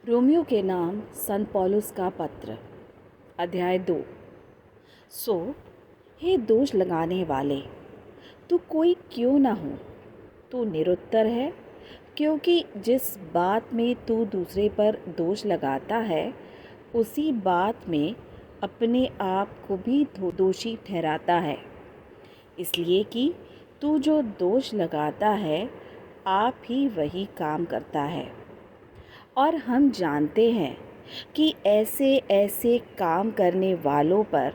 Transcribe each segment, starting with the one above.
Romeo के नाम संत पौलुस का पत्र अध्याय 2। सो हे दोष लगाने वाले, तू कोई क्यों ना हो, तू निरुत्तर है, क्योंकि जिस बात में तू दूसरे पर दोष लगाता है उसी बात में अपने आप को भी दोषी ठहराता है। इसलिए कि तू जो दोष लगाता है आप ही वही काम करता है। और हम जानते हैं कि ऐसे ऐसे काम करने वालों पर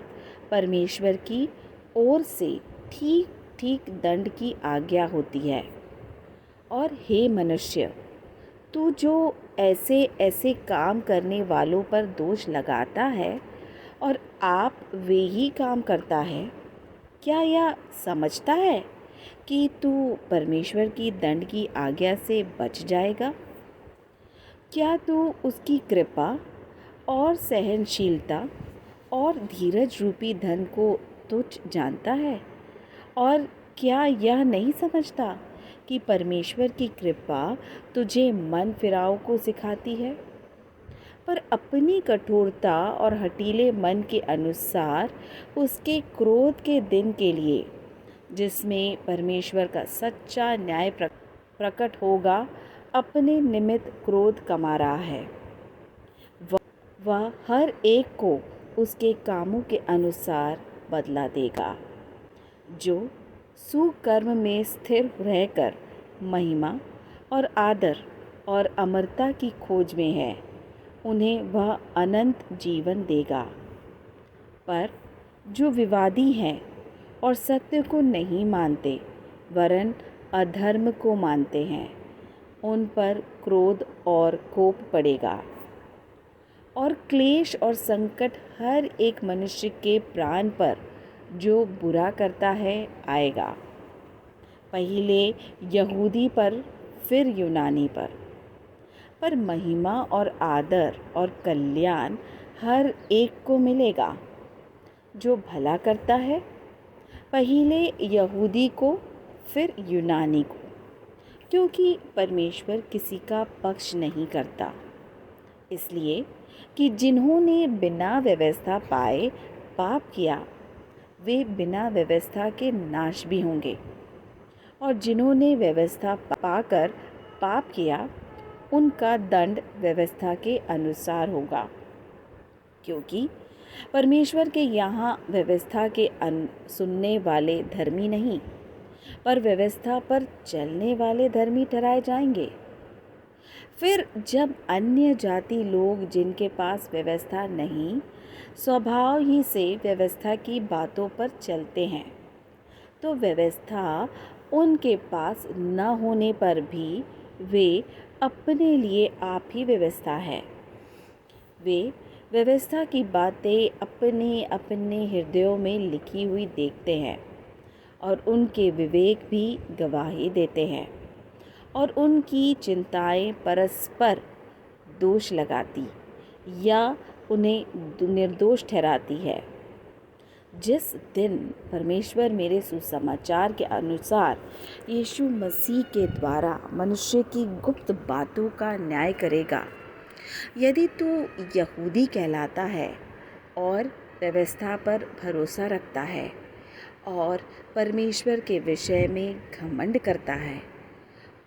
परमेश्वर की ओर से ठीक ठीक दंड की आज्ञा होती है। और हे मनुष्य, तू जो ऐसे ऐसे काम करने वालों पर दोष लगाता है और आप वे ही काम करता है, क्या यह समझता है कि तू परमेश्वर की दंड की आज्ञा से बच जाएगा? क्या तू उसकी कृपा और सहनशीलता और धीरज रूपी धन को तुच्छ जानता है? और क्या यह नहीं समझता कि परमेश्वर की कृपा तुझे मन फिराव को सिखाती है, पर अपनी कठोरता और हठीले मन के अनुसार उसके क्रोध के दिन के लिए, जिसमें परमेश्वर का सच्चा न्याय प्रकट होगा, अपने निमित्त क्रोध कमा रहा है। वह हर एक को उसके कामों के अनुसार बदला देगा। जो सुकर्म में स्थिर रहकर महिमा और आदर और अमरता की खोज में है, उन्हें वह अनंत जीवन देगा। पर जो विवादी हैं और सत्य को नहीं मानते वरन अधर्म को मानते हैं, उन पर क्रोध और कोप पड़ेगा। और क्लेश और संकट हर एक मनुष्य के प्राण पर जो बुरा करता है आएगा, पहले यहूदी पर फिर यूनानी पर महिमा और आदर और कल्याण हर एक को मिलेगा। जो भला करता है पहले यहूदी को फिर यूनानी को, क्योंकि परमेश्वर किसी का पक्ष नहीं करता। इसलिए कि जिन्होंने बिना व्यवस्था पाए पाप किया वे बिना व्यवस्था के नाश भी होंगे, और जिन्होंने व्यवस्था पाकर पाप किया उनका दंड व्यवस्था के अनुसार होगा। क्योंकि परमेश्वर के यहाँ व्यवस्था के सुनने वाले धर्मी नहीं, पर व्यवस्था पर चलने वाले धर्मी ठहराए जाएंगे। फिर जब अन्य जाति लोग जिनके पास व्यवस्था नहीं स्वभाव ही से व्यवस्था की बातों पर चलते हैं, तो व्यवस्था उनके पास न होने पर भी वे अपने लिए आप ही व्यवस्था है। वे व्यवस्था की बातें अपने अपने हृदयों में लिखी हुई देखते हैं और उनके विवेक भी गवाही देते हैं, और उनकी चिंताएं परस्पर दोष लगाती या उन्हें निर्दोष ठहराती है। जिस दिन परमेश्वर मेरे सुसमाचार के अनुसार यीशु मसीह के द्वारा मनुष्य की गुप्त बातों का न्याय करेगा, यदि तू यहूदी कहलाता है और व्यवस्था पर भरोसा रखता है और परमेश्वर के विषय में घमंड करता है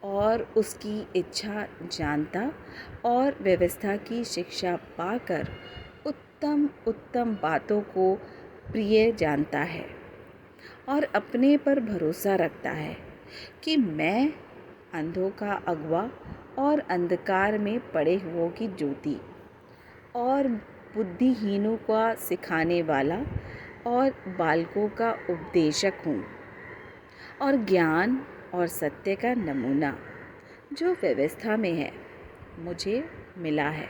और उसकी इच्छा जानता और व्यवस्था की शिक्षा पाकर उत्तम उत्तम बातों को प्रिय जानता है, और अपने पर भरोसा रखता है कि मैं अंधों का अगुआ और अंधकार में पड़े हुओं की ज्योति और बुद्धिहीनों का सिखाने वाला और बालकों का उपदेशक हूँ, और ज्ञान और सत्य का नमूना जो व्यवस्था में है मुझे मिला है।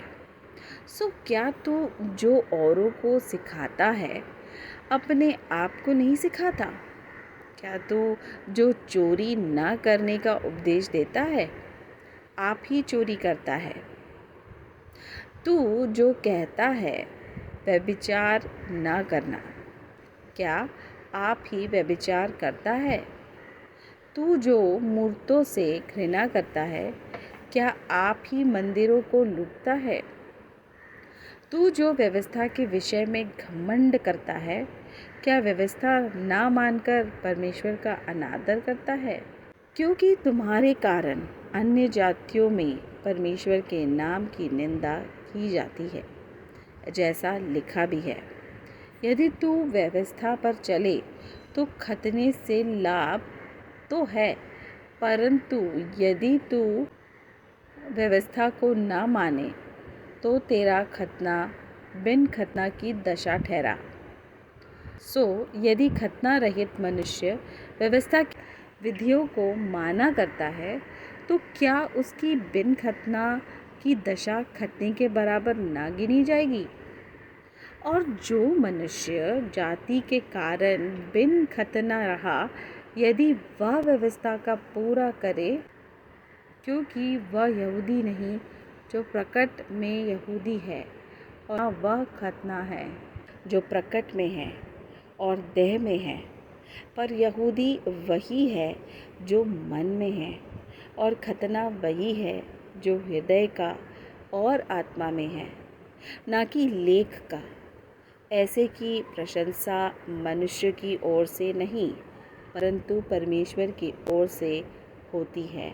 सो क्या तू जो औरों को सिखाता है अपने आप को नहीं सिखाता? क्या तू जो चोरी न करने का उपदेश देता है आप ही चोरी करता है? तू जो कहता है व्यभिचार न करना, क्या आप ही व्यभिचार करता है? तू जो मूर्तों से घृणा करता है, क्या आप ही मंदिरों को लूटता है? तू जो व्यवस्था के विषय में घमंड करता है, क्या व्यवस्था ना मानकर परमेश्वर का अनादर करता है? क्योंकि तुम्हारे कारण अन्य जातियों में परमेश्वर के नाम की निंदा की जाती है, जैसा लिखा भी है। यदि तू व्यवस्था पर चले तो खतने से लाभ तो है, परंतु यदि तू व्यवस्था को न माने तो तेरा खतना बिन खतना की दशा ठहरा। सो यदि खतना रहित मनुष्य व्यवस्था की विधियों को माना करता है, तो क्या उसकी बिन खतना की दशा खतने के बराबर ना गिनी जाएगी? और जो मनुष्य जाति के कारण बिन खतना रहा, यदि वह व्यवस्था का पूरा करे, क्योंकि वह यहूदी नहीं जो प्रकट में यहूदी है, और वह खतना है जो प्रकट में है और देह में है, पर यहूदी वही है जो मन में है, और खतना वही है जो हृदय का और आत्मा में है, ना कि लेख का। ऐसे की प्रशंसा मनुष्य की ओर से नहीं, परंतु परमेश्वर की ओर से होती है।